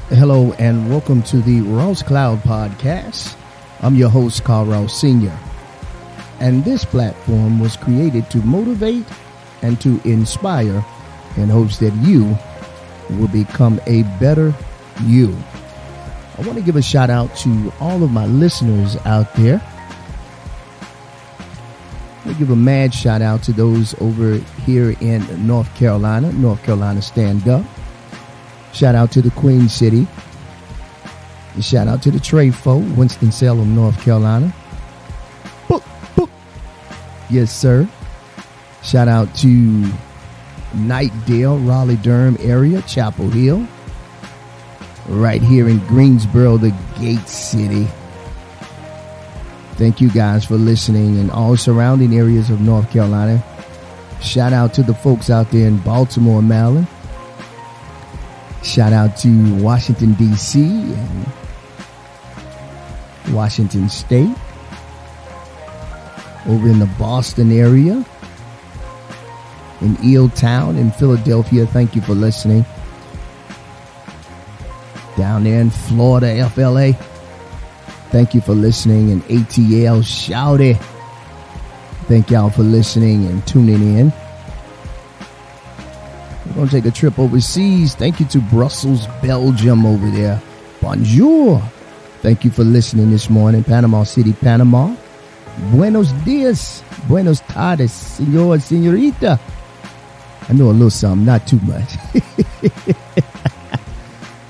Hello and welcome to the Ross Cloud Podcast. I'm your host, Carl Ross Sr. And this platform was created to motivate and to inspire in hopes that you will become a better you. I want to give a shout out to all of my listeners out there. I give a mad shout out to those over here in North Carolina. North Carolina Stand Up. Shout out to the Queen City. And shout out to the Trayfo, Winston-Salem, North Carolina. Boop, boop. Yes, sir. Shout out to Knightdale, Raleigh-Durham area, Chapel Hill. Right here in Greensboro, the Gate City. Thank you guys for listening in all surrounding areas of North Carolina. Shout out to the folks out there in Baltimore, Maryland. Shout out to Washington, D.C. and Washington State. Over in the Boston area. In Eeltown in Philadelphia. Thank you for listening. Down there in Florida, FLA. Thank you for listening. In ATL, Shouty. Thank y'all for listening and tuning in. We're going to take a trip overseas. Thank you to Brussels, Belgium over there. Bonjour. Thank you for listening this morning. Panama City, Panama. Buenos dias. Buenos tardes, senor, senorita. I know a little something, not too much.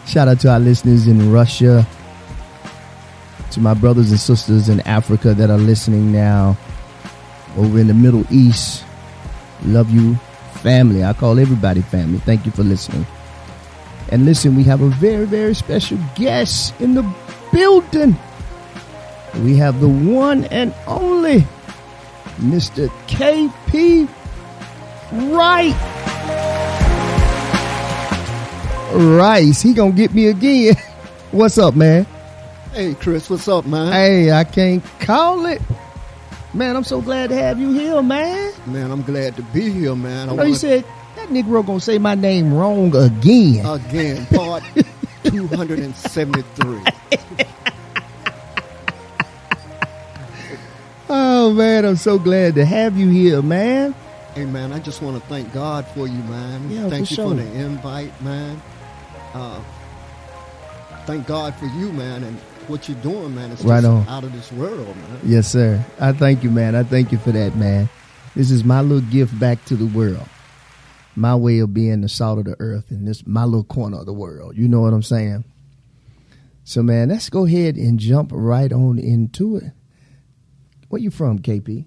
Shout out to our listeners in Russia. To my brothers and sisters in Africa that are listening now. Over in the Middle East. Love you. Family. I call everybody family. Thank you for listening. And listen, we have a very, very special guest in the building. We have the one and only Mr. KP Wright. Rice. He gonna get me again. What's up, man? Hey, Chris. What's up, man? Hey, I can't call it. Man, I'm so glad to have you here, man. Man, I'm glad to be here, man. I know you said that Negro gonna say my name wrong again. Again, part 273. Oh, man, I'm so glad to have you here, man. Hey, man, I just want to thank God for you, man. Yeah, thank you sure. for the invite, man. Thank God for you, man, and what you're doing, man. It's right just on. Out of this world, man. Yes, sir. I thank you, man. I thank you for that, man. This is my little gift back to the world. My way of being the salt of the earth in this my little corner of the world. You know what I'm saying? So, man, let's go ahead and jump right on into it. Where you from, KP?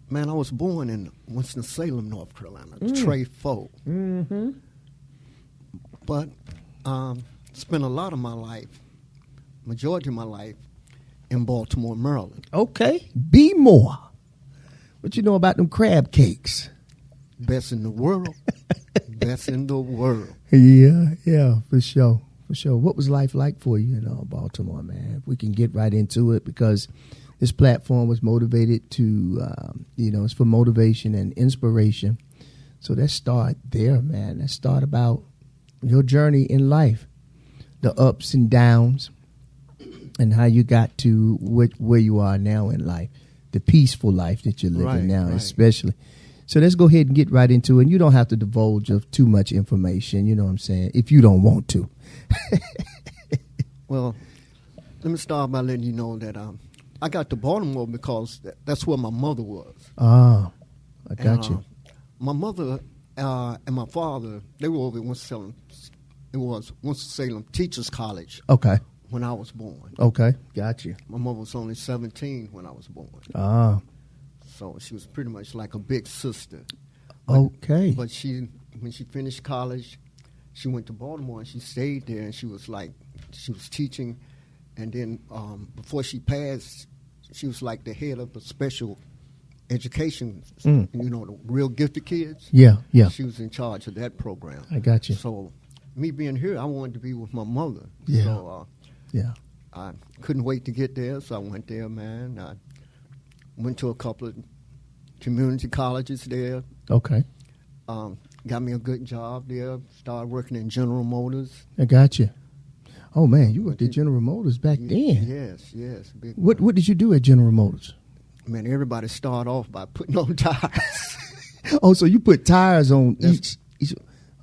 Man, I was born in Winston-Salem, North Carolina, Trayfo. Mm-hmm. But spent a lot of my life, majority of my life, in Baltimore, Maryland. Okay. Be more. What you know about them crab cakes? Best in the world. Best in the world. Yeah, for sure. For sure. What was life like for you in Baltimore, man? If we can get right into it, because this platform was motivated to, it's for motivation and inspiration. So let's start there, man. Let's start about your journey in life, the ups and downs, and how you got to where you are now in life, the peaceful life that you're living now, especially. So let's go ahead and get right into it. And you don't have to divulge of too much information, you know what I'm saying, if you don't want to. Well, let me start by letting you know that I got to Baltimore because that's where my mother was. Ah, I got you. My mother and my father, they were over at Winston-Salem. It was Winston-Salem Teachers College. Okay. When I was born. Okay, got you. My mother was only 17 when I was born. Ah. So she was pretty much like a big sister. Okay. But when she finished college, she went to Baltimore and she stayed there, and she was teaching. And then before she passed, she was like the head of the special education, the real gifted kids. Yeah. She was in charge of that program. I got you. So me being here, I wanted to be with my mother. Yeah. So yeah. I couldn't wait to get there, so I went there, man. I went to a couple of community colleges there. Okay. Got me a good job there. Started working in General Motors. I got you. Oh man, you worked at General Motors back then. Yes. Big What did you do at General Motors? man, everybody start off by putting on tires. Oh, so you put tires on each.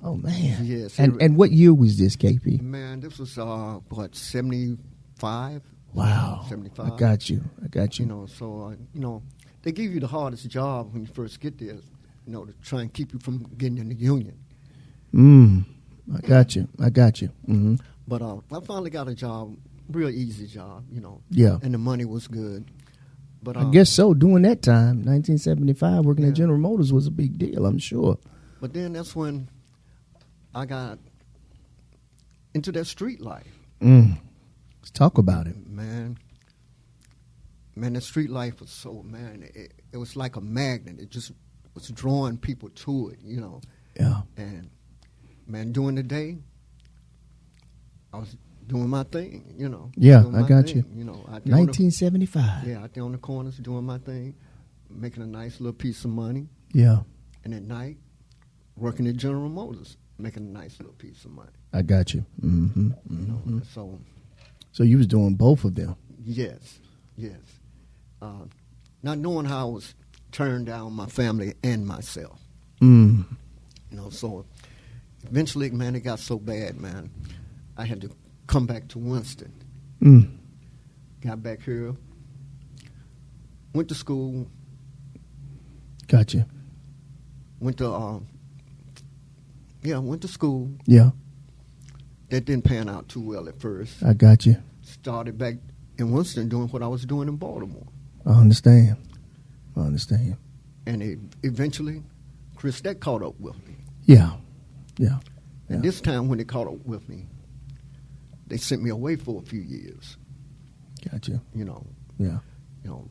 Oh man. Yes. And what year was this, KP? Man, this was 75. Wow. 75. I got you. You know, so they give you the hardest job when you first get there. You know, to try and keep you from getting in the union. I got you. Mm-hmm. But I finally got a job, real easy job. You know. Yeah. And the money was good. But I guess so. During that time, 1975, working at General Motors was a big deal, I'm sure. But then that's when I got into that street life. Let's talk about it. Man, that street life was so, it was like a magnet. It just was drawing people to it, you know. Yeah. And, man, during the day, I was doing my thing, you know. Yeah, I got you. You know, 1975. out there on the corners doing my thing, making a nice little piece of money. Yeah. And at night, working at General Motors, making a nice little piece of money. I got you. Mm-hmm. You know, So you was doing both of them? Yes. Not knowing how I was turning down my family and myself. You know, so eventually, man, it got so bad, man, I had to come back to Winston. Got back here, went to school. Gotcha. Went to school. Yeah. That didn't pan out too well at first. I got you. Started back in Winston doing what I was doing in Baltimore. I understand. And eventually, Chris, that caught up with me. Yeah. And this time when it caught up with me, they sent me away for a few years. Gotcha. You know. Yeah. You know,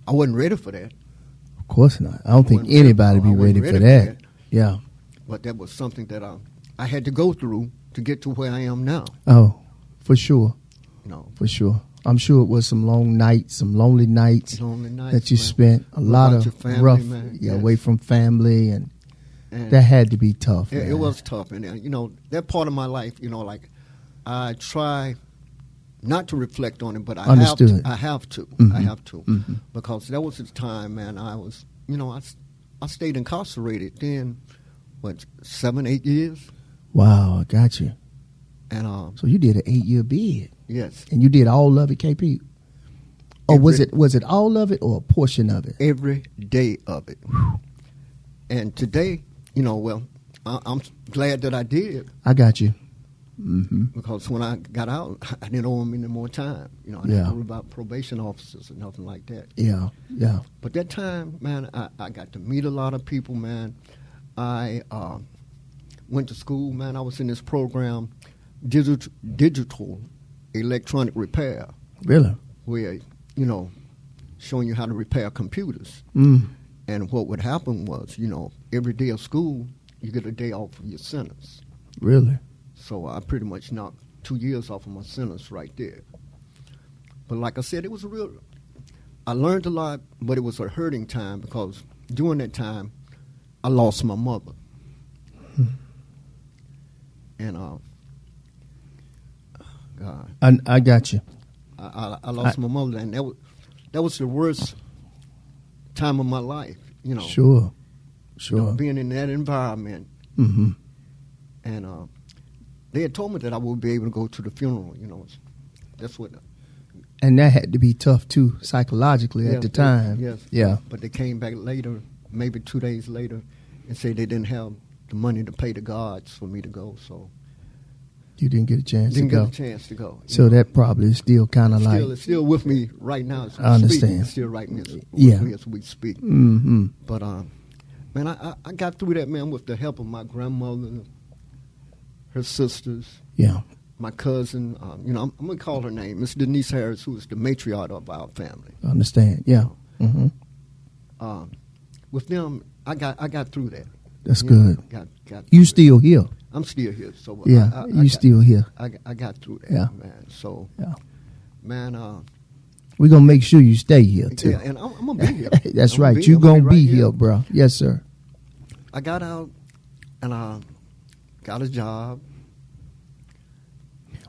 I wasn't ready for that. Of course not. I don't think anybody be ready for that. Yeah. But that was something that I had to go through to get to where I am now. Oh, for sure. You know. For sure. I'm sure it was some long nights, some lonely nights that you spent. A lot of family, rough, yes. away from family, and that had to be tough. It was tough, and you know that part of my life. You know, like I try not to reflect on it, but I have to. Mm-hmm. I have to, mm-hmm. because that was the time, man. I was, you know, I stayed incarcerated then, 7, 8 years. Wow, I got you. And so you did an 8-year bid. Yes. And you did all of it, KP? Or was it all of it or a portion of it? Every day of it. And today, you know, well, I'm glad that I did. I got you. Mm-hmm. Because when I got out, I didn't owe them any more time. You know, I didn't worry about probation officers or nothing like that. Yeah. But that time, man, I got to meet a lot of people, man. I went to school, man. I was in this program, digital electronic repair. Really? Where, you know, showing you how to repair computers. And what would happen was, you know, every day of school, you get a day off of your sentence. Really? So I pretty much knocked 2 years off of my sentence right there. But like I said, it was I learned a lot, but it was a hurting time because during that time, I lost my mother. And God, I got you. I lost my mother, and that was the worst time of my life. You know, sure, you know, being in that environment, and they had told me that I would be able to go to the funeral. You know, that's what. And that had to be tough too, psychologically at the time. Yes. Yeah. But they came back later, maybe 2 days later, and said they didn't have the money to pay the guards for me to go. So you didn't get a chance to go. Didn't get a chance to go. So that probably is still kind of like. It's still with me right now. As we I understand. Speak. It's still right with me as we speak. Mm-hmm. But man, I got through that, man, with the help of my grandmother, her sisters. Yeah. My cousin, you know, I'm going to call her name, Miss Denise Harris, who is the matriarch of our family. I understand, yeah. Mm-hmm. With them, I got through that. That's good. Got you still here? I'm still here. So yeah, still here. I got through that, man. So, man, we're going to make sure you stay here, too. Yeah, and I'm going to be here. That's right. You're going to be here, bro. Yes, sir. I got out, and I got a job.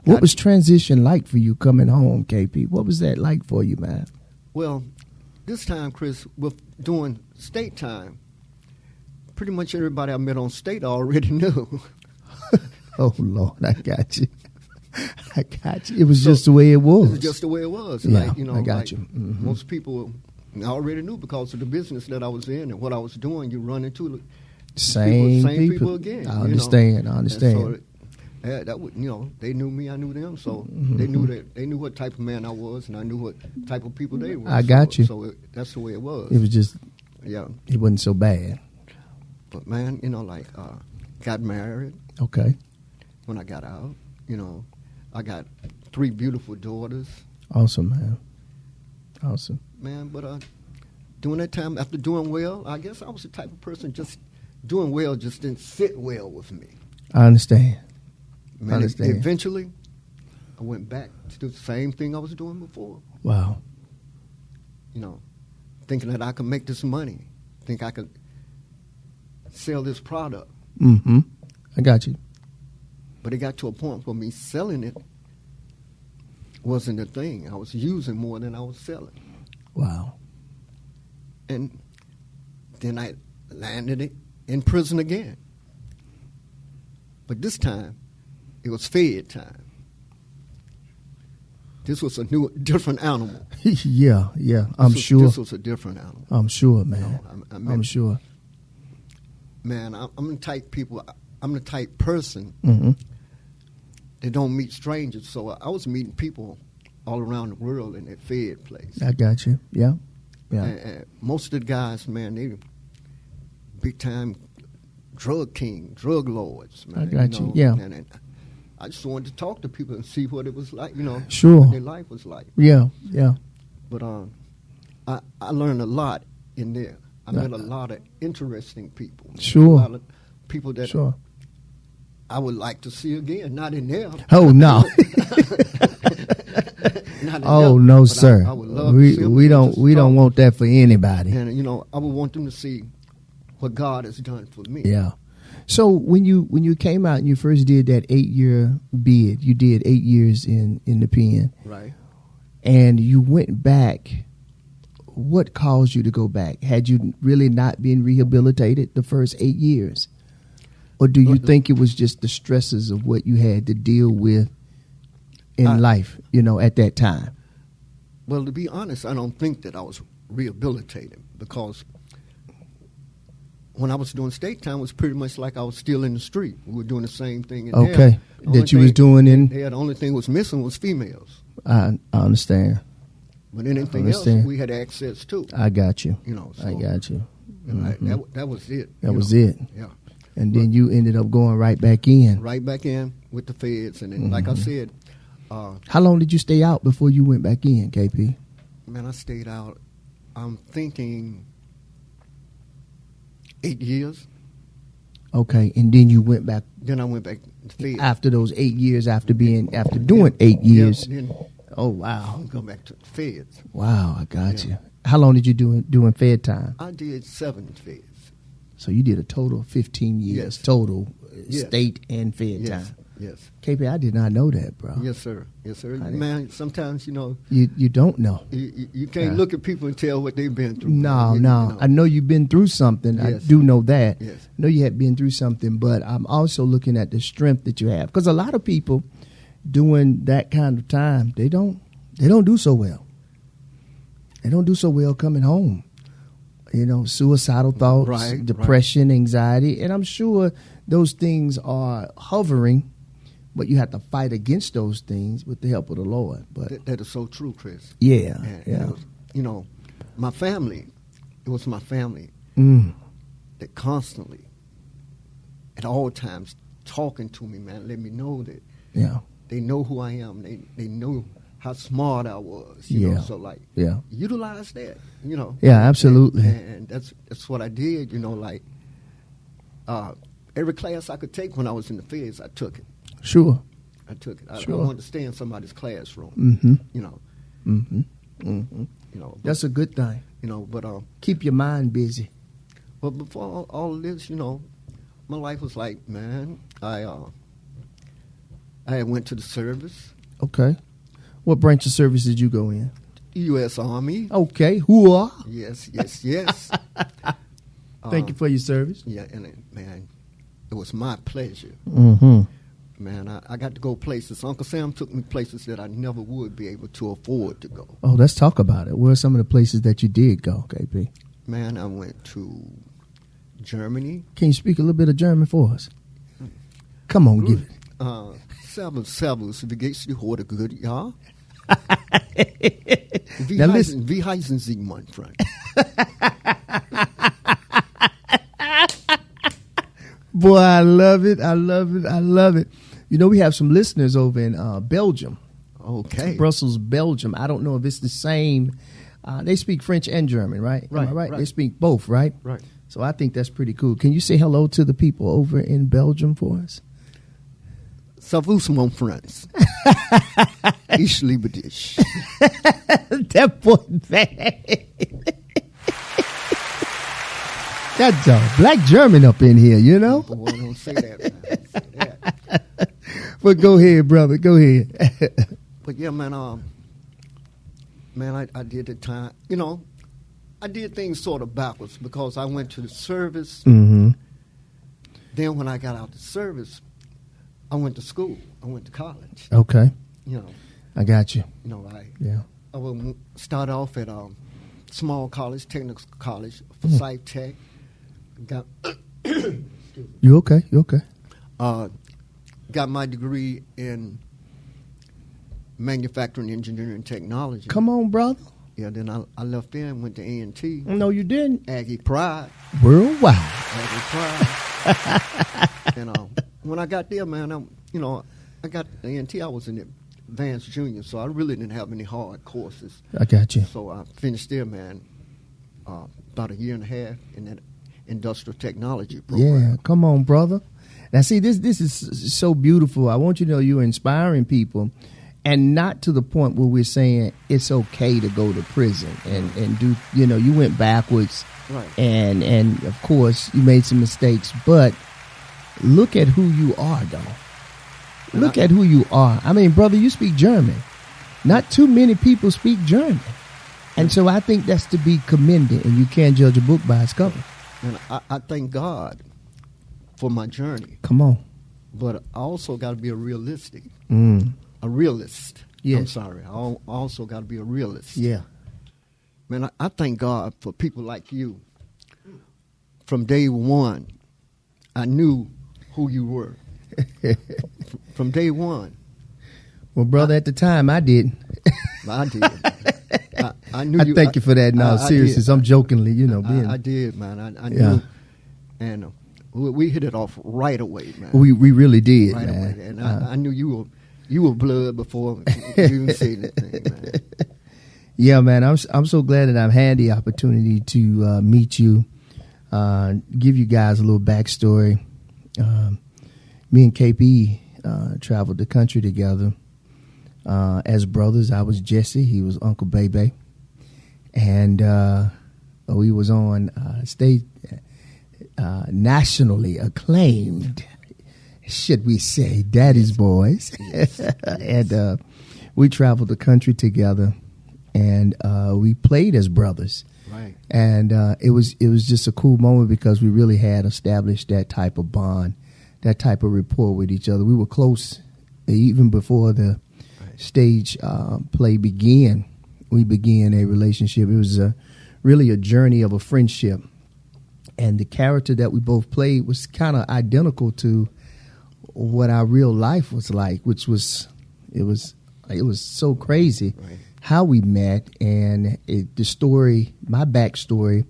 What was transition like for you coming home, KP? What was that like for you, man? Well, this time, Chris, with doing state time, pretty much everybody I met on state I already knew. Oh, Lord, I got you. I got you. It was just the way it was. It was just the way it was. Yeah, like, I got like you. Mm-hmm. Most people I already knew because of the business that I was in and what I was doing. You run into the same people again. I understand. I understand. So that would, they knew me, I knew them, so Mm-hmm. they knew what type of man I was, and I knew what type of people they were. I got you. So that's the way it was. It was just, yeah. It wasn't so bad. But man, got married. Okay. When I got out, I got 3 beautiful daughters. Awesome, man. Awesome. Man, but during that time, after doing well, I guess I was the type of person just doing well just didn't sit well with me. I understand. Man, I understand. Eventually, I went back to do the same thing I was doing before. Wow. Thinking that I could make this money, think I could sell this product. Mm-hmm. I got you. But it got to a point where me selling it wasn't a thing. I was using more than I was selling. Wow. And then I landed it in prison again. But this time, it was Fed time. This was a different animal. yeah. I'm sure. This was a different animal. I'm sure, man. I'm sure. Man, I'm the type people. I'm the type person Mm-hmm. that don't meet strangers. So I was meeting people all around the world in that Fed place. I got you. Yeah. And most of the guys, man, they big time drug king, drug lords. Man, I got you. Yeah. And I just wanted to talk to people and see what it was like. Sure. What their life was like. Yeah. But I learned a lot in there. I met a lot of interesting people. Sure. A lot of people that Sure. I would like to see again. Not in there. Oh no. Oh them, no, but sir. I would love to see them we just don't talk. want that for anybody. And I would want them to see what God has done for me. Yeah. So when you came out and you first did that 8-year bid, you did 8 years in the pen. Right. And you went back. What caused you to go back? Had you really not been rehabilitated the first 8 years? Or do you think it was just the stresses of what you had to deal with in life, at that time? Well, to be honest, I don't think that I was rehabilitated because when I was doing state time, it was pretty much like I was still in the street. We were doing the same thing in there. Okay. That you was doing in? Yeah, the only thing was missing was females. I understand. But anything else, we had access to. I got you. So, I got you. Mm-hmm. That was it. That was it. Yeah. And then you ended up going right back in. Right back in with the feds. And then, like I said. How long did you stay out before you went back in, KP? Man, I stayed out, I'm thinking 8 years. Okay. And then you went back. Then I went back to feds. After those 8 years, after doing 8 years. Yeah, then oh, wow. go back to the feds. Wow, I got you. How long did you doing Fed time? I did 7 feds. So you did a total of 15 years total, state and Fed time. Yes. KP, I did not know that, bro. Yes, sir. Man, sometimes, you don't know. You can't look at people and tell what they've been through. No. I know you've been through something. Yes. I do know that. Yes. I know you have been through something, but I'm also looking at the strength that you have. Because a lot of people doing that kind of time, they don't do so well. They don't do so well coming home. Suicidal thoughts, depression, anxiety. And I'm sure those things are hovering, but you have to fight against those things with the help of the Lord. But that is so true, Chris. Yeah. And yeah. It was, my family, it was my family that constantly, at all times, talking to me, man, let me know that they know who I am. They know how smart I was, you know. So utilize that, Yeah, absolutely. And that's what I did, every class I could take when I was in the feds, I took it. Sure. I took it. I Sure. wanted to stay in somebody's classroom. Mm-hmm. Mm-hmm. That's a good thing. But keep your mind busy. But before all of this, my life was like, man, I I went to the service, Okay. What branch of service did you go in? U.S. Army. Okay. Who are? Yes. Thank you for your service. Yeah, and man, it was my pleasure. Mm-hmm. Man, I got to go places. Uncle Sam took me places that I never would be able to afford to go. Oh, let's talk about it. Where are some of the places that you did go, KP? Man, I went to Germany. Can you speak a little bit of German for us? Come on, give it. Servus, wie geht's dir heute gut, ja? Now listen. Wie heißen Sie, mein Freund? Boy, I love it. I love it. I love it. You know, we have some listeners over in Belgium. Okay. Brussels, Belgium. I don't know if it's the same. They speak French and German, right? Am I right? They speak both, right? Right. So I think that's pretty cool. Can you say hello to the people over in Belgium for us? Servus, mon frans. Ich liebe dich. That boy, man. That's a black German up in here, you know? Boy, don't say that, man. Don't say that. But go ahead, brother. Go ahead. But yeah, man, I did the time, I did things sort of backwards because I went to the service. Mm-hmm. Then when I got out the service, I went to school. I went to college. Okay. You know, I got you. I would start off at small college, technical college, Forsyth Tech. Got You okay? You okay? got my degree in manufacturing, engineering, and technology. Come on, brother. Yeah, then I left there and went to A&T. No, you didn't. Aggie Pride. Worldwide. Aggie Pride. And when I got there, man, I got A&T. I was in advanced junior, so I really didn't have any hard courses. I got you. So I finished there, man, about a year and a half in that industrial technology program. Yeah, come on, brother. Now, see, this is so beautiful. I want you to know you're inspiring people, and not to the point where we're saying it's okay to go to prison and do, you went backwards. Right. And of course, you made some mistakes, but look at who you are, though. Look at who you are. I mean, brother, you speak German. Not too many people speak German. And so I think that's to be commended, and you can't judge a book by its cover. And I thank God for my journey. Come on. But I also got to be a realist. Yes. I'm sorry. I also got to be a realist. Yeah. Man, I thank God for people like you. From day one, I knew who you were. From day one. Well, brother, at the time, I didn't. I did. I knew you. I thank you for that. No, seriously, I'm jokingly, I did, man. I knew. And we hit it off right away, man. We really did, right man. Away. And I knew you were blood before you even said anything, man. Yeah, man. I'm so glad that I've had the opportunity to meet you, give you guys a little backstory. Me and KP traveled the country together as brothers. I was Jesse. He was Uncle Bebe. And we was on state nationally acclaimed, should we say, Daddy's Boys. Yes. And we traveled the country together, and we played as brothers. Right. And it was just a cool moment because we really had established that type of bond, that type of rapport with each other. We were close even before the stage play began. We began a relationship. It was really a journey of a friendship. And the character that we both played was kind of identical to what our real life was like, which was, it was so crazy how we met, and the story, my backstory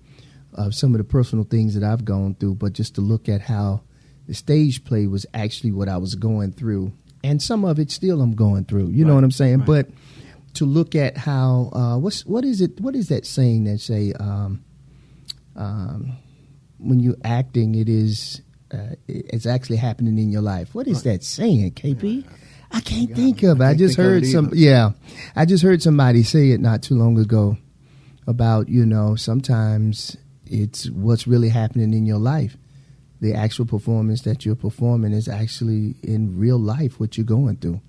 of some of the personal things that I've gone through, but just to look at how the stage play was actually what I was going through. And some of it still I'm going through, you know what I'm saying? Right. But to look at how, what is that saying that say, when you're acting, it's actually happening in your life. What is that saying, KP? I can't think of it. I just heard I just heard somebody say it not too long ago about, sometimes it's what's really happening in your life the actual performance that you're performing is actually in real life what you're going through.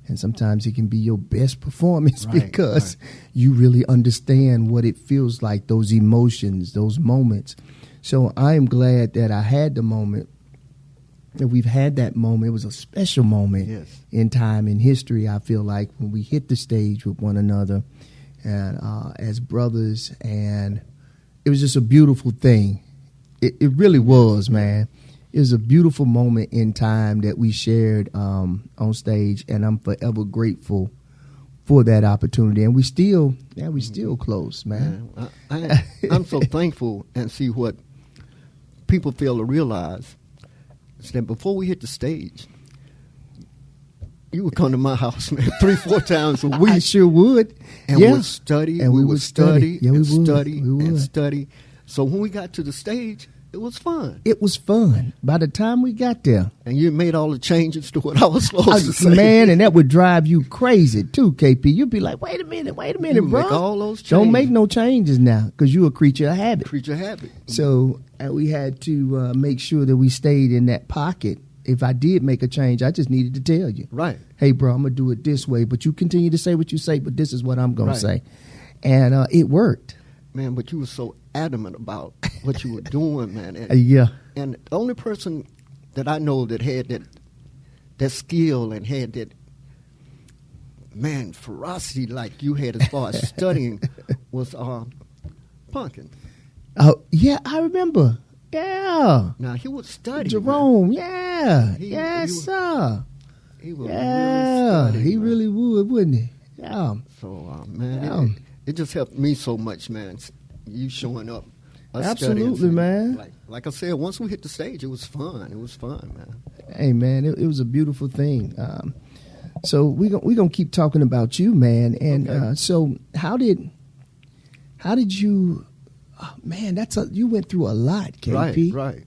And sometimes it can be your best performance because you really understand what it feels like, those emotions, those moments. So I am glad that I had the moment, that we've had that moment. It was a special moment in time, in history, I feel like, when we hit the stage with one another and as brothers. And it was just a beautiful thing. It really was, man. It was a beautiful moment in time that we shared on stage, and I'm forever grateful for that opportunity. And we still close, man. I'm so thankful and see what people fail to realize is that before we hit the stage, you would come to my house, man, 3-4 times a week. I sure would. And we'd study, and we would study, yeah, and study, and study. So when we got to the stage, it was fun. It was fun. By the time we got there. And you made all the changes to what I was supposed to say. Man, and that would drive you crazy, too, KP. You'd be like, wait a minute, bro. Make all those changes. Don't make no changes now, because you're a creature of habit. Creature of habit. So we had to make sure that we stayed in that pocket. If I did make a change, I just needed to tell you. Right. Hey, bro, I'm going to do it this way, but you continue to say what you say, but this is what I'm going to say. And it worked. Man, but you were so adamant about what you were doing, man. And, and the only person that I know that had that skill and had that, man, ferocity like you had as far as studying was Pumpkin. Oh, yeah, I remember. Yeah. Now, he would study. Jerome, man. Sir. He would really study. He really would, wouldn't he? Yeah. So, man, it just helped me so much, man. You showing up. Absolutely, man. Like I said, once we hit the stage, it was fun. It was fun, man. Hey, man, it was a beautiful thing. So we're gonna keep talking about you, man. And so how did you? Oh, man, you went through a lot, KP. Right.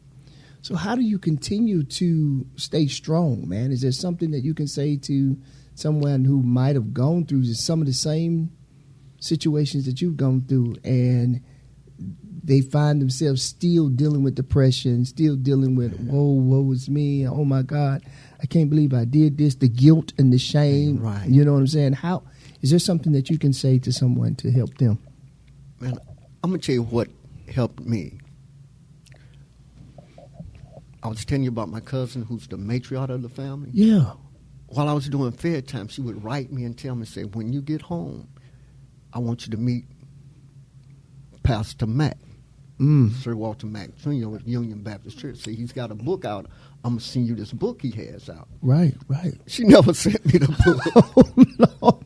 So how do you continue to stay strong, man? Is there something that you can say to someone who might have gone through some of the same situations that you've gone through, and they find themselves still dealing with depression, still dealing with, woe is me, oh my God, I can't believe I did this, the guilt and the shame, you know what I'm saying? How is there something that you can say to someone to help them? Man, I'm going to tell you what helped me. I was telling you about my cousin who's the matriarch of the family. Yeah. While I was doing fair time, she would write me and tell me, say, when you get home, I want you to meet Pastor Mack, Sir Walter Mack Jr. with Union Baptist Church. See, he's got a book out. I'm going to send you this book he has out. Right. She never sent me the book. Oh, Lord.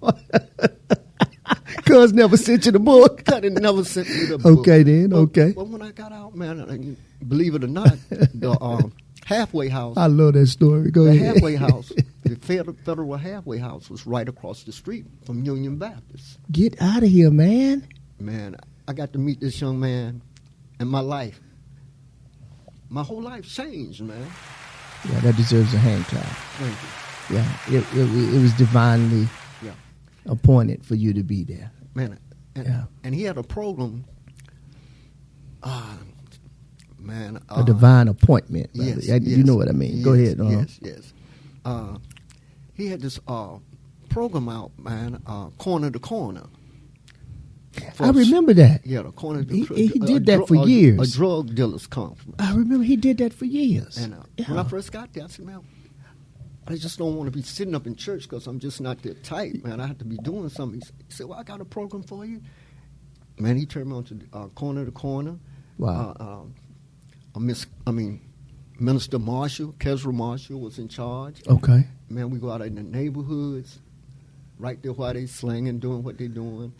Cuz never sent you the book. Cuz never sent me the book. Okay, then. But when I got out, man, believe it or not, the halfway house. I love that story. Go ahead. The halfway house, the federal halfway house was right across the street from Union Baptist. Get out of here, man. Man, I got to meet this young man, and my whole life changed, man. Yeah, that deserves a hand clap. Thank you. Yeah, it was divinely appointed for you to be there. Man, and he had a program. A divine appointment. Yes, you know what I mean. Yes, Go ahead. Yes. He had this program out, man, Corner to Corner. I remember that. Yeah, the Corner. He did that for years. A drug dealers conference. I remember he did that for years. And when I first got there, I said, man, I just don't want to be sitting up in church because I'm just not that type, man. I have to be doing something. He said, well, I got a program for you. Man, he turned me on to Corner to Corner. Wow. Minister Marshall, Kezra Marshall was in charge. Okay. Man, we go out in the neighborhoods, right there while they slanging, doing what they doing.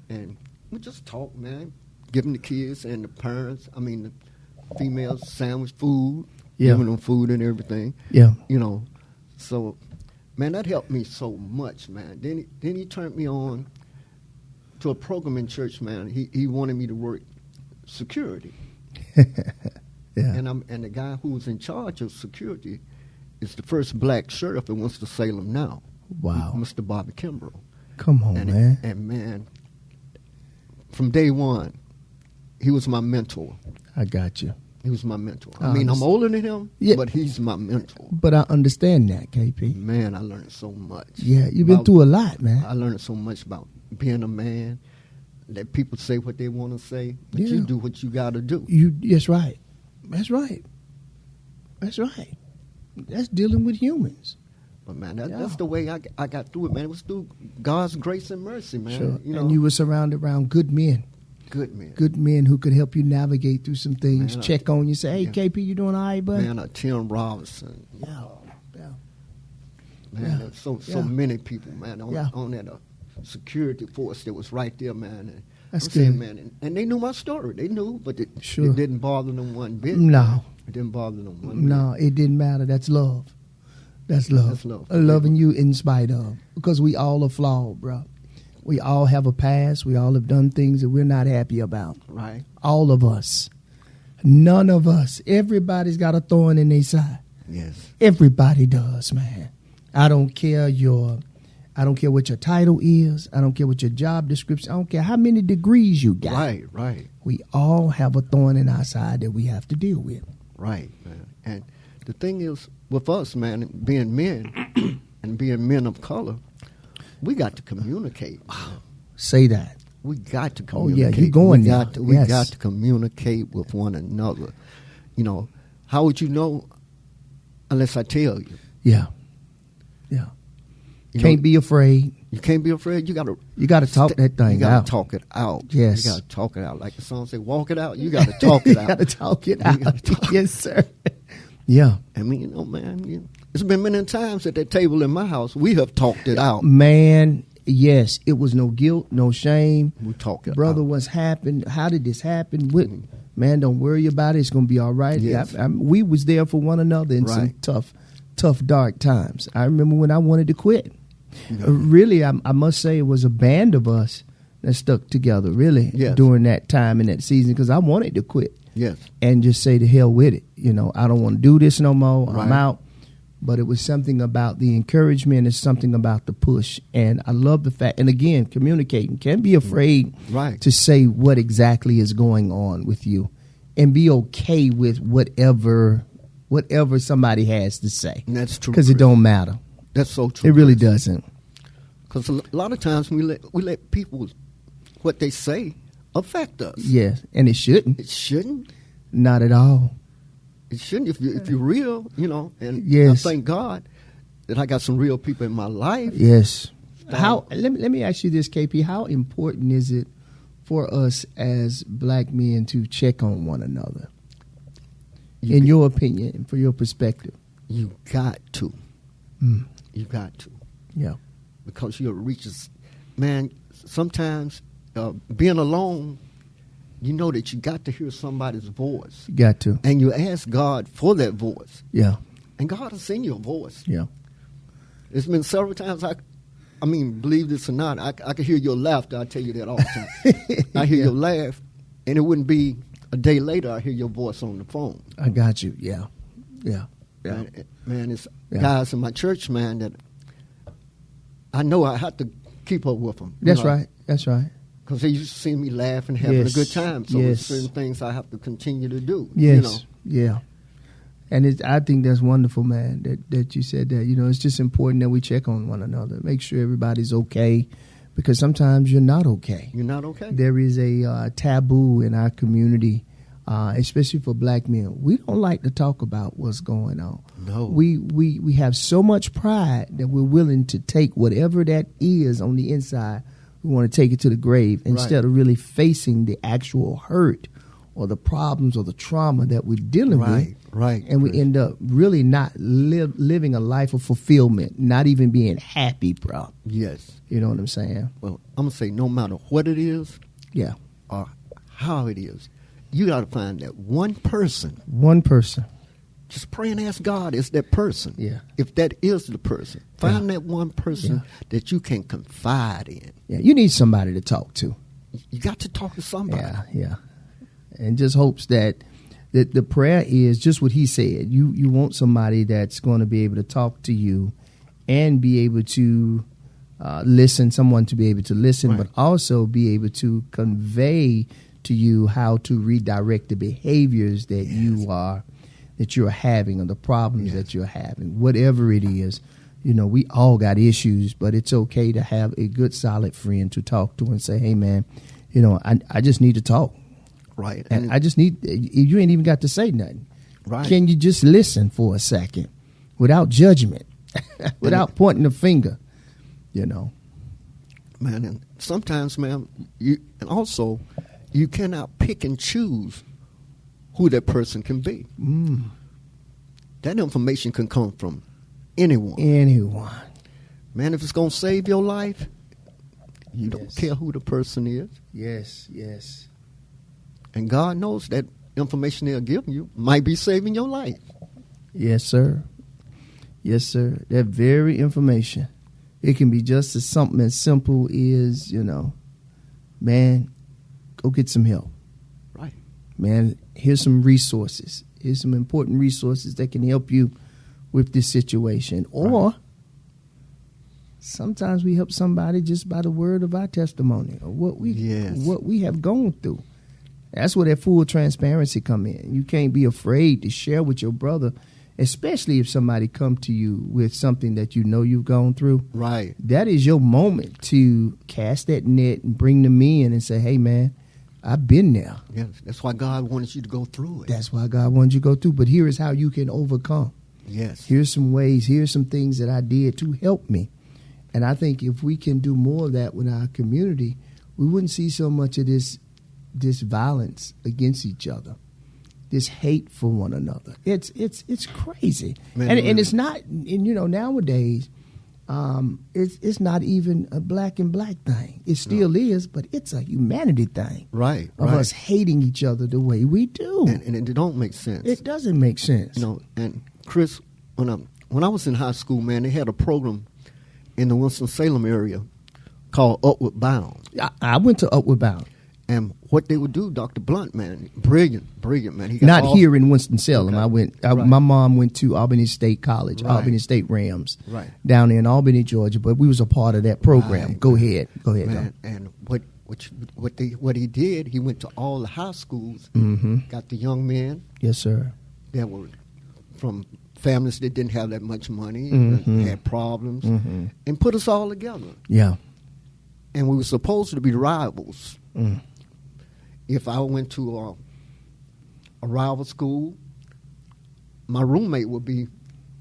And we just talk, man, giving the kids and the parents, the females sandwich food, giving them food and everything. Yeah. You know, so, man, that helped me so much, man. Then he turned me on to a program in church, man. He wanted me to work security. Yeah. And the guy who was in charge of security is the first black sheriff in Winston-Salem now. Wow. Mr. Bobby Kimbrough. Come on, man. And, man, from day one, he was my mentor. I got you. He was my mentor. I mean, I'm older than him, but he's my mentor. But I understand that, KP. Man, I learned so much. Yeah, you've been through a lot, man. I learned so much about being a man. Let people say what they want to say, but you do what you got to do. That's right. That's right. That's right. That's dealing with humans. But, man, that's the way I got through it, man. It was through God's grace and mercy, man. Sure. You know? And you were surrounded around good men. Good men. Good men who could help you navigate through some things, man, check on you, say, hey, KP, you doing all right, bud? Man, Tim Robinson. Yeah. Man, so many people, man, on that security force that was right there, man. And that's I'm good. saying, man, and they knew my story. They knew, but it didn't bother them one bit. No. It didn't bother them one bit. No, it didn't matter. That's love. That's love. That's love. Loving you in spite of. Because we all are flawed, bro. We all have a past. We all have done things that we're not happy about. Right. All of us. None of us. Everybody's got a thorn in their side. Yes. Everybody does, man. I don't care what your title is. I don't care what your job description. I don't care how many degrees you got. Right. We all have a thorn in our side that we have to deal with. Right, man. And the thing is, with us, man, being men and being men of color, we got to communicate. Say that. We got to communicate. Oh, yeah, you're going now. We got to communicate with one another. You know, how would you know unless I tell you? Yeah. You can't be afraid. You can't be afraid. You got to talk that thing out. You got to talk it out. Yes. You got to talk it out. Like the song say, walk it out. You got to talk it out. You got to talk it out. Yes, sir. Yeah. I mean, you know, man, it's been many times at that table in my house, we have talked it out. Man, yes. It was no guilt, no shame. We talk it Brother, out. what's happened? How did this happen? Man, don't worry about it. It's going to be all right. Yes. We was there for one another in some tough, dark times. I remember when I wanted to quit. Really, I must say it was a band of us that stuck together, really, during that time in that season, because I wanted to quit. Yes. And just say to hell with it. You know, I don't want to do this no more. I'm out. But it was something about the encouragement. It's something about the push. And I love the fact, and again, communicating. Can't be afraid to say what exactly is going on with you and be okay with whatever somebody has to say. And that's true. Because it don't matter. That's so true. It really doesn't. Because a lot of times we let people, what they say, affect us. Yes, and it shouldn't. It shouldn't. Not at all. It shouldn't. If you're real, you know, and I thank God that I got some real people in my life. Yes. Let me ask you this, KP. How important is it for us as black men to check on one another? In your opinion, and for your perspective? You got to. You got to. Yeah. Because you'll reach, man, sometimes being alone, you know that you got to hear somebody's voice. You got to. And you ask God for that voice. Yeah. And God will send you a voice. Yeah. It's been several times, I mean, believe this or not, I can hear your laughter. I tell you that all the time. I hear your laugh, and it wouldn't be a day later I hear your voice on the phone. I got you. Yeah. Man, it's guys in my church, man, that I know I have to keep up with them. That's right. Because they used to see me laughing, having a good time. So there's certain things I have to continue to do. Yes. You know? Yeah. And I think that's wonderful, man, that you said that. You know, it's just important that we check on one another, make sure everybody's okay, because sometimes you're not okay. You're not okay. There is a taboo in our community, especially for black men. We don't like to talk about what's going on. No. We have so much pride that we're willing to take whatever that is on the inside. We want to take it to the grave instead of really facing the actual hurt or the problems or the trauma that we're dealing with. Right. And we end up really not living a life of fulfillment, not even being happy, bro. Yes. You know what I'm saying? Well, I'm going to say no matter what it is or how it is, you got to find that one person. One person. Just pray and ask God, is that person? Yeah. If that is the person, find that one person that you can confide in. Yeah, you need somebody to talk to. You got to talk to somebody. Yeah. And just hopes that the prayer is just what he said. You want somebody that's going to be able to talk to you and be able to listen, someone to be able to listen, but also be able to convey to you how to redirect the behaviors that you're having, or the problems that you're having, whatever it is. You know, we all got issues, but it's okay to have a good, solid friend to talk to and say, hey, man, you know, I just need to talk. Right. And I just need, you ain't even got to say nothing. Right. Can you just listen for a second without judgment, without pointing the finger, you know? Man, and sometimes, man, you cannot pick and choose who that person can be. That information can come from anyone. Man, if it's going to save your life, you don't care who the person is. Yes. And God knows that information they're giving you might be saving your life. Yes, sir. That very information. It can be just something as simple as, you know, man, go get some help. Right. Man, here's some resources. Here's some important resources that can help you with this situation. Or sometimes we help somebody just by the word of our testimony or what we have gone through. That's where that full transparency come in. You can't be afraid to share with your brother, especially if somebody come to you with something that you know you've gone through. Right. That is your moment to cast that net and bring them in and say, hey, man, I've been there. Yes, that's why God wanted you to go through it. That's why God wanted you to go through. But here is how you can overcome. Yes. Here's some ways. Here's some things that I did to help me. And I think if we can do more of that with our community, we wouldn't see so much of this violence against each other, this hate for one another. It's crazy. Man, and it's not, and you know, nowadays, it's not even a black and black thing. It still is, but it's a humanity thing. Right. Of us hating each other the way we do. And it don't make sense. It doesn't make sense. You know, and Chris, when I was in high school, man, they had a program in the Winston-Salem area called Upward Bound. I went to Upward Bound. And what they would do, Dr. Blunt, man, brilliant, man. He got Not here in Winston-Salem. Okay. My mom went to Albany State College, Albany State Rams, down there in Albany, Georgia. But we was a part of that program. Right. Go ahead. Man, and what he did, he went to all the high schools, got the young men. Yes, sir. That were from families that didn't have that much money, had problems, and put us all together. Yeah. And we were supposed to be rivals. If I went to a rival school, my roommate would be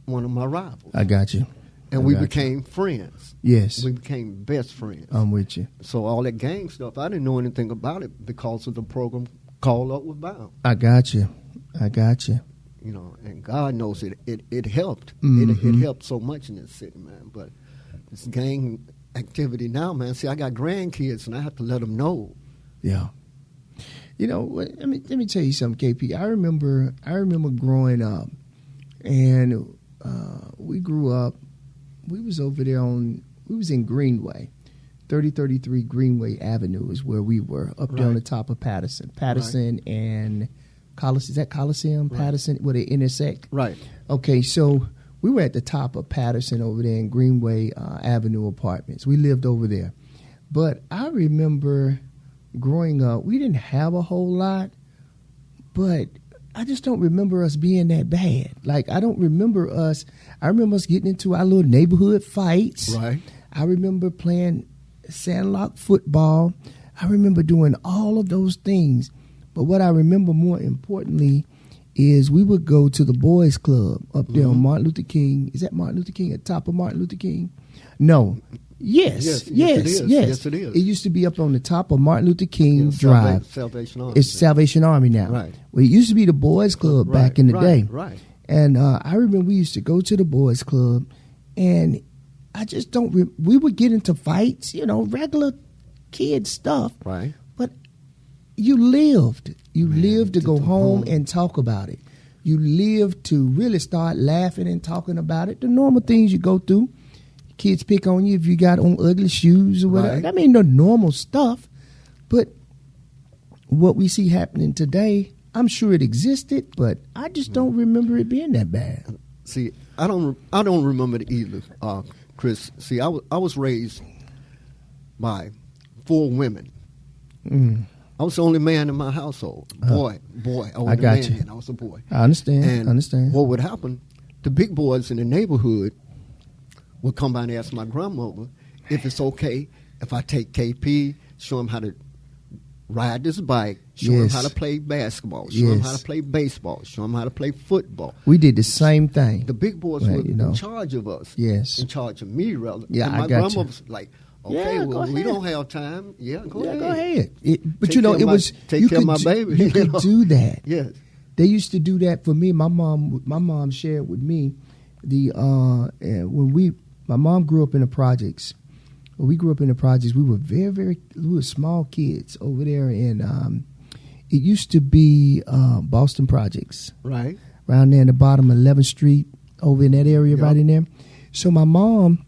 one of my rivals. I got you. And we became friends. Yes. We became best friends. I'm with you. So all that gang stuff, I didn't know anything about it because of the program called Upward Bound. I got you. You know, and God knows it helped. It helped so much in this city, man. But this gang activity now, man, see, I got grandkids and I have to let them know. Yeah. You know, let me tell you something, KP. I remember growing up, and we grew up. We was over there we was in Greenway, 3033 Greenway Avenue is where we were, up there on the top of Patterson and Coliseum. Is that Coliseum, Patterson, where they intersect? Right. Okay, so we were at the top of Patterson over there in Greenway Avenue Apartments. We lived over there, but I remember growing up, we didn't have a whole lot, but I just don't remember us being that bad. Like, I remember us getting into our little neighborhood fights. Right. I remember playing sandlot football. I remember doing all of those things. But what I remember more importantly is we would go to the boys club up there on Martin Luther King. Is that Martin Luther King, at top of Martin Luther King? No. Yes, it is. Yes, it is. It used to be up on the top of Martin Luther King Drive. Salvation Army. It's Salvation Army now. Right. Well, it used to be the boys club back in the day. Right. And I remember we used to go to the boys club, and I just don't. We would get into fights, you know, regular kid stuff. Right. But you lived. You lived to go home and talk about it. You lived to really start laughing and talking about it. The normal things you go through. Kids pick on you if you got on ugly shoes or whatever. Right. I mean, the normal stuff. But what we see happening today, I'm sure it existed, but I just don't remember it being that bad. See, I don't remember it either, Chris. See, I was raised by 4 women. I was the only man in my household. Boy, I was I the got man you. and I was a boy. I understand. And I understand. what would happen, the big boys in the neighborhood would come by and ask my grandmother if it's okay if I take KP, show him how to ride this bike, show him how to play basketball, show him how to play baseball, show him how to play football. We did the same thing. The big boys were in charge of us. Yes. In charge of me, rather. Yeah, and my I got grandma you. was like, okay, well, we don't have time. Yeah, go ahead. But Take you know, care it of was take you care of could my baby. You could do that. Yes. They used to do that for me. My mom shared with me my mom grew up in the projects. When we grew up in the projects, we were we were small kids over there in it used to be Boston Projects. Right. Around there in the bottom of 11th Street, over in that area, right in there. So my mom,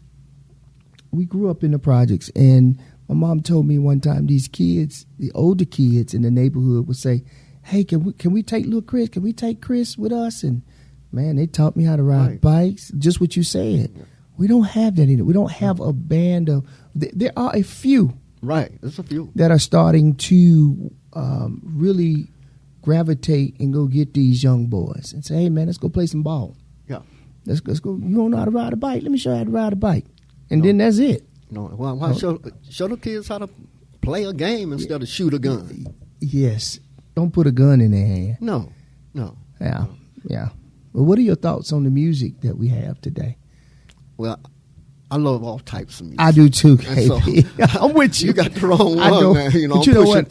we grew up in the projects, and my mom told me one time these kids, the older kids in the neighborhood would say, hey, can we take little Chris? Can we take Chris with us? And man, they taught me how to ride bikes, just what you said. Yeah. We don't have that anymore. We don't have a band of, there are a few. Right, there's a few. That are starting to really gravitate and go get these young boys and say, hey, man, let's go play some ball. Yeah. Let's go. You don't know how to ride a bike? Let me show you how to ride a bike. And then that's it. No, well, show the kids how to play a game instead of shoot a gun. Yes. Don't put a gun in their hand. No. Yeah. Well, what are your thoughts on the music that we have today? Well, I love all types of music. I do too, KP. So, I'm with you. You got the wrong one, man. You know, but you know what?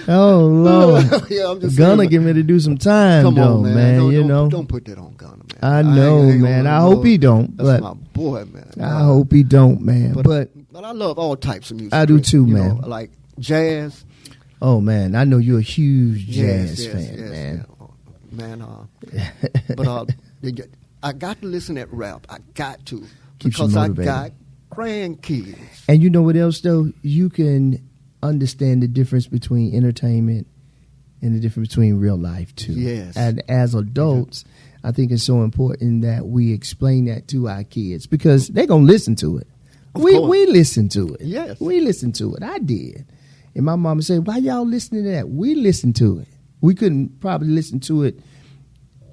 Oh Lord! Yeah, I'm just Gunna getting ready to do some time, come though, on, man. you know, don't put that on Gunna, man. I know, man. I hope he don't. That's but my boy, man. I hope he don't, man. But I love all types of music. I do too, man. Know, like jazz. Oh man, I know you're a huge jazz fan, man. But I got to listen to rap. I got to Keeps because you I motivated. got grandkids. And you know what else though? You can understand the difference between entertainment and the difference between real life too. Yes. And as adults, I think it's so important that we explain that to our kids because they're gonna listen to it. We listen to it. Yes. We listen to it. I did. And my mama said, why y'all listening to that? We listened to it. We couldn't probably listen to it.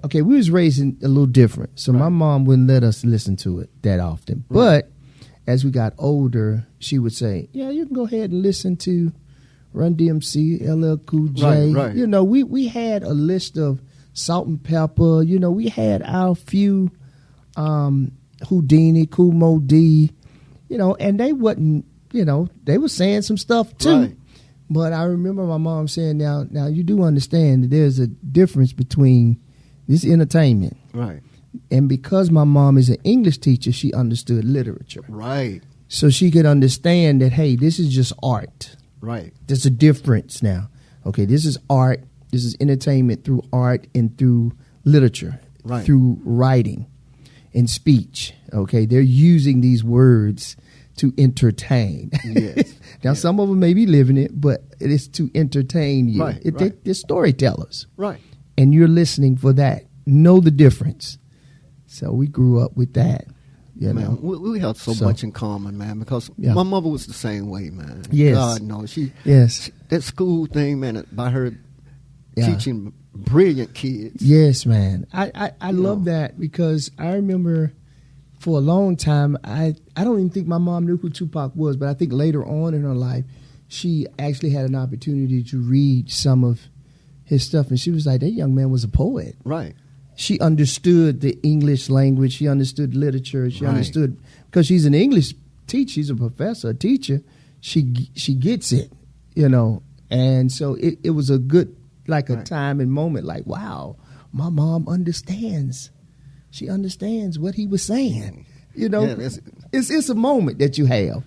Okay, we was raised a little different. So my mom wouldn't let us listen to it that often. Right. But as we got older, she would say, yeah, you can go ahead and listen to Run DMC, LL Cool J. Right. You know, we had a list of Salt and Pepper. You know, we had our few Houdini, Kool Moe Dee, you know, and they wasn't, you know, they were saying some stuff too. Right. But I remember my mom saying, now you do understand that there's a difference between this entertainment. Right. And because my mom is an English teacher, she understood literature. Right. So she could understand that, hey, this is just art. Right. There's a difference now. Okay, this is art. This is entertainment through art and through literature, through writing and speech. Okay, they're using these words to entertain. Yes. Now, some of them may be living it, but it is to entertain you. They're storytellers. Right. And you're listening for that. Know the difference. So we grew up with that. You know, we have so much in common, man, because my mother was the same way, man. Yes. God knows. That school thing, man, by her teaching brilliant kids. Yes, man. I love that because I remember for a long time, I don't even think my mom knew who Tupac was, but I think later on in her life, she actually had an opportunity to read some of his stuff, and she was like, that young man was a poet. Right. She understood the English language. She understood literature. She understood, because she's an English teacher. She's a professor, a teacher. She gets it, you know. And so it was a good, like a time and moment, like, wow, my mom understands. She understands what he was saying. You know, it's a moment that you have.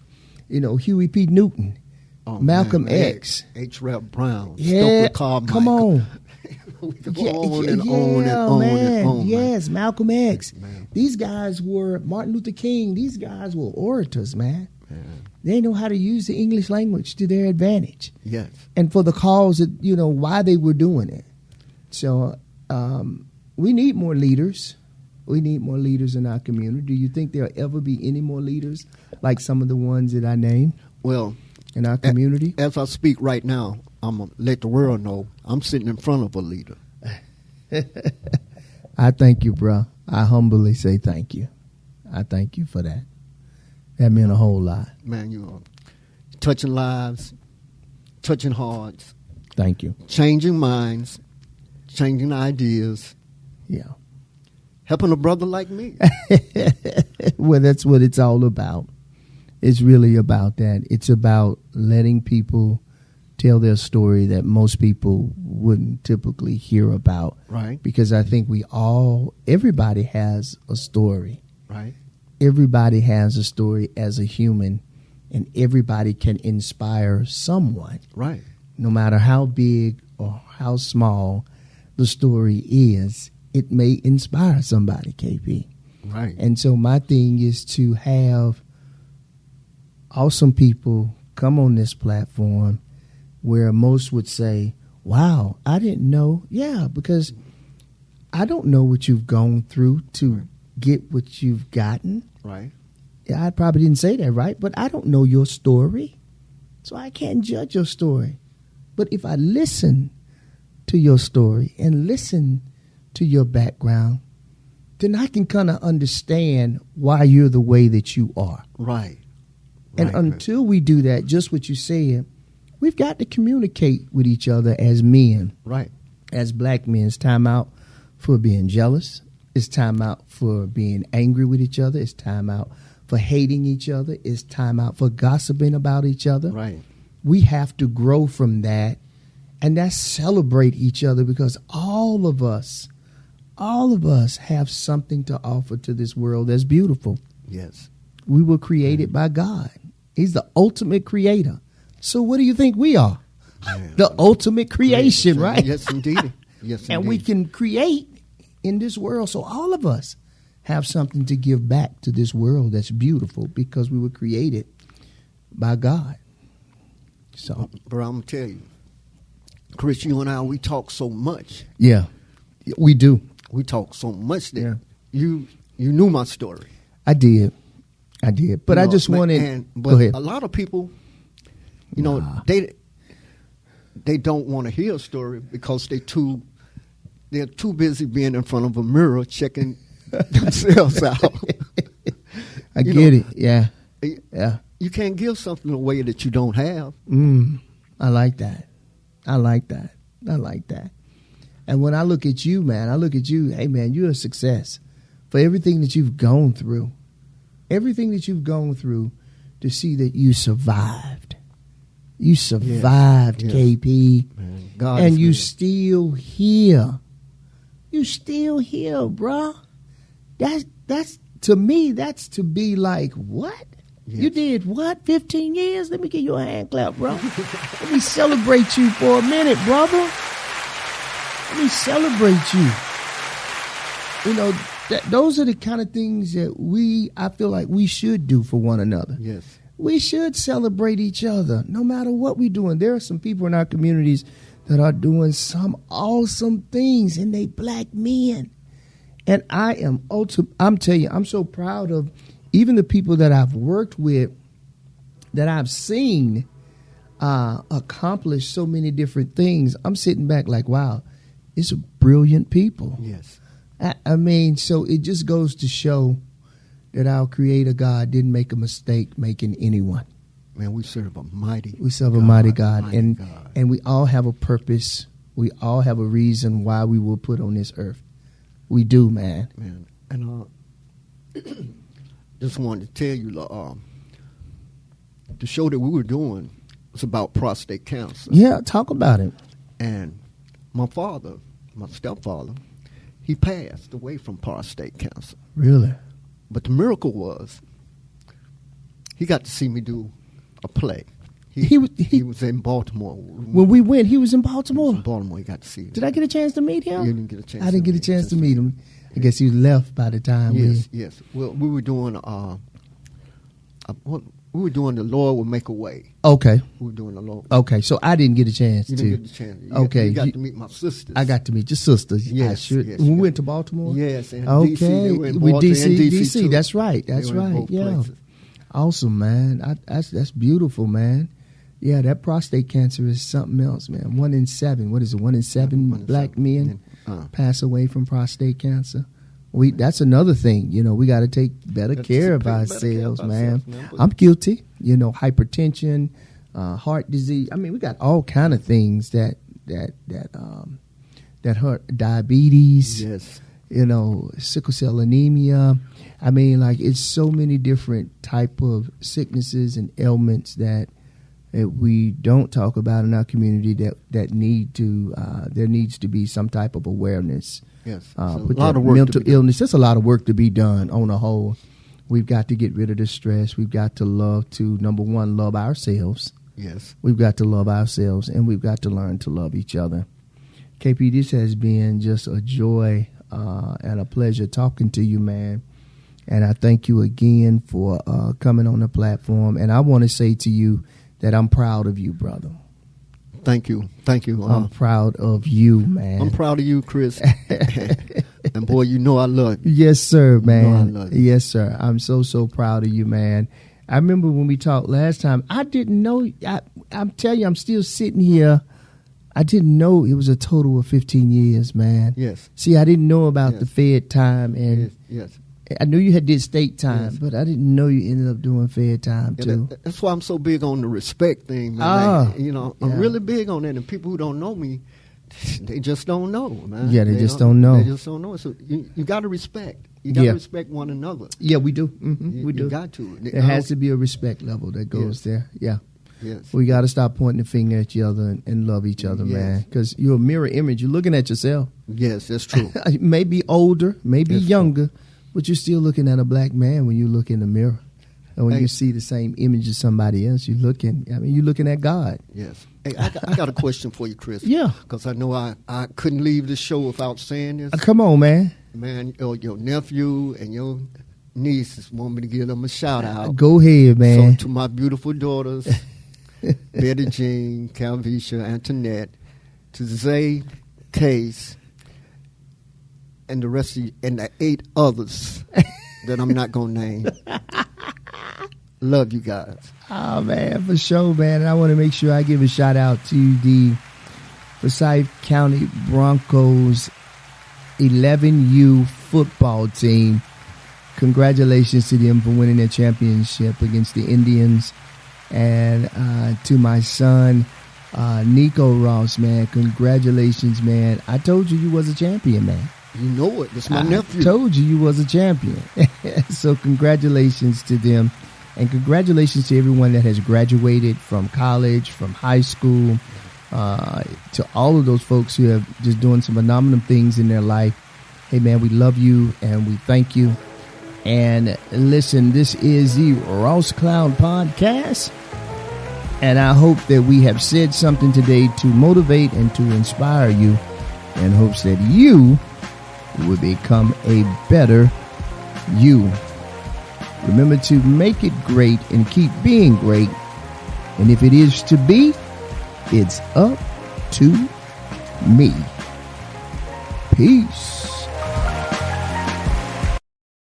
You know, Huey P. Newton, Malcolm X. H. Rap Brown, Stokely Carmichael. Come on. On and on. Yes, Malcolm X. Man. These guys were Martin Luther King. These guys were orators, man. They know how to use the English language to their advantage. Yes. And for the cause that, you know, why they were doing it. So we need more leaders. We need more leaders in our community. Do you think there'll ever be any more leaders like some of the ones that I named? Well, in our community? As I speak right now, I'm going to let the world know I'm sitting in front of a leader. I thank you, bro. I humbly say thank you. I thank you for that. That meant a whole lot. Man, you're touching lives, touching hearts. Thank you. Changing minds, changing ideas. Yeah. Helping a brother like me. Well, that's what it's all about. It's really about that. It's about letting people tell their story that most people wouldn't typically hear about. Right. Because I think everybody has a story. Right. Everybody has a story as a human, and everybody can inspire someone. Right. No matter how big or how small the story is, it may inspire somebody, KP. Right. And so my thing is to have awesome people come on this platform where most would say, wow, I didn't know. Yeah, because I don't know what you've gone through to get what you've gotten. Right. I probably didn't say that right, but I don't know your story, so I can't judge your story. But if I listen to your story and listen to your background, then I can kind of understand why you're the way that you are. Right. And until we do that, just what you said, we've got to communicate with each other as men. Right. As black men. It's time out for being jealous. It's time out for being angry with each other. It's time out for hating each other. It's time out for gossiping about each other. Right. We have to grow from that, and that's celebrate each other, because all of us have something to offer to this world that's beautiful. Yes. We were created by God. He's the ultimate creator. So what do you think we are? Man. The ultimate creation, right? Yes, indeed. Yes, and we can create in this world. So all of us have something to give back to this world that's beautiful, because we were created by God. So, bro, I'm going to tell you, Chris, you and I, we talk so much. Yeah, we do. We talk so much that you knew my story. I did. But I just wanted. Go ahead. A lot of people, they don't want to hear a story because they're too busy being in front of a mirror checking themselves out. I get it. Yeah. Yeah. You can't give something away that you don't have. I like that. And when I look at you, man, hey, man, you're a success for everything that you've gone through. Everything that you've gone through, to see that you survived. You survived, yes. KP. Man, God, and you still here. You still here, bruh. That's to me, that's to be like, what? Yes. You did what? 15 years? Let me give you a hand clap, bro. Let me celebrate you for a minute, brother. Let me celebrate you. Those are the kind of things that I feel like we should do for one another. Yes. We should celebrate each other no matter what we're doing. There are some people in our communities that are doing some awesome things, and they black men. And I'm telling you, I'm so proud of even the people that I've worked with, that I've seen accomplish so many different things. I'm sitting back like, wow, it's brilliant people. Yes. I mean, so it just goes to show that our Creator God didn't make a mistake making anyone. Man, we serve a mighty God. We serve a mighty God. And we all have a purpose. We all have a reason why we were put on this earth. We do, man. Man, and just wanted to tell you, the show that we were doing was about prostate cancer. Yeah, talk about it. And my stepfather, he passed away from prostate cancer. Really? But the miracle was, he got to see me do a play. He was in Baltimore. When we went, he was in Baltimore. He got to see him. Did I get a chance to meet him? You didn't get a chance. I didn't get a chance to meet him. I guess he left by the time. Yes. Well, we were doing what We were doing The Lord Will Make a Way. Okay. We were doing The Lord. Okay, so I didn't get a chance You to. didn't get the chance. Okay. You got to meet my sisters. I got to meet your sisters. Yes, yes, We you went to Baltimore? Yes, and Okay. DC. They were in With Baltimore DC, and DC, DC. too. That's right. They That's were in right. both Yeah. places. Awesome, man. That's beautiful, man. Yeah, that prostate cancer is something else, man. 1 in 7. What is it? 1 in 7 1 in black 7. men pass away from prostate cancer. That's another thing. We got to take better care of ourselves, man. I'm guilty. Hypertension, heart disease. I mean, we got all kind of things that hurt. Diabetes. Yes. Sickle cell anemia. I mean, like, it's so many different type of sicknesses and ailments that we don't talk about in our community that need to. There needs to be some type of awareness. Yes, a lot of work. Mental illness. There's a lot of work to be done on a whole. We've got to get rid of the stress. We've got to number one, love ourselves. Yes. We've got to love ourselves, and we've got to learn to love each other. KP, this has been just a joy and a pleasure talking to you, man. And I thank you again for coming on the platform. And I want to say to you that I'm proud of you, brother. Thank you. I'm proud of you, man. I'm proud of you, Chris. And boy, I love you. Yes, sir, man. I love you. Yes, sir. I'm so proud of you, man. I remember when we talked last time, I didn't know. I'm telling you, I'm still sitting here. I didn't know it was a total of 15 years, man. Yes. See, I didn't know about the Fed time, and yes. I knew you had did state time, but I didn't know you ended up doing Fed time too. That's why I'm so big on the respect thing, man. I'm really big on that, and people who don't know me, they just don't know, man. Yeah, they just don't know. They just don't know. So you got to respect. You got to respect one another. Yeah, we do. We do. You got to. There has to be a respect level that goes there. Yeah. Yes. We got to stop pointing the finger at each other and love each other, man. Because you're a mirror image. You're looking at yourself. Yes, that's true. Maybe older, maybe That's younger, but you're still looking at a black man when you look in the mirror. And when you see the same image as somebody else, you're looking at God. Yes. Hey, I got a question for you, Chris. Yeah. Because I know I couldn't leave the show without saying this. Come on, man. Man, your nephew and your nieces want me to give them a shout out. Go ahead, man. So to my beautiful daughters, Betty Jean, Calvisha, Antoinette, to Zay, Case, and the rest and the 8 others that I'm not gonna name. Love you guys. Oh man, for sure, man. And I want to make sure I give a shout out to the Forsyth County Broncos 11U football team. Congratulations to them for winning their championship against the Indians. And to my son, Nico Ross, man, congratulations, man. I told you was a champion, man. You know it. That's my nephew. I told you was a champion. So congratulations to them. And congratulations to everyone that has graduated from college, from high school, to all of those folks who have just doing some phenomenal things in their life. Hey, man, we love you and we thank you. And listen, this is the Ross Cloud Podcast. And I hope that we have said something today to motivate and to inspire you in hopes that you will become a better you. Remember to make it great and keep being great. And if it is to be, it's up to me. Peace.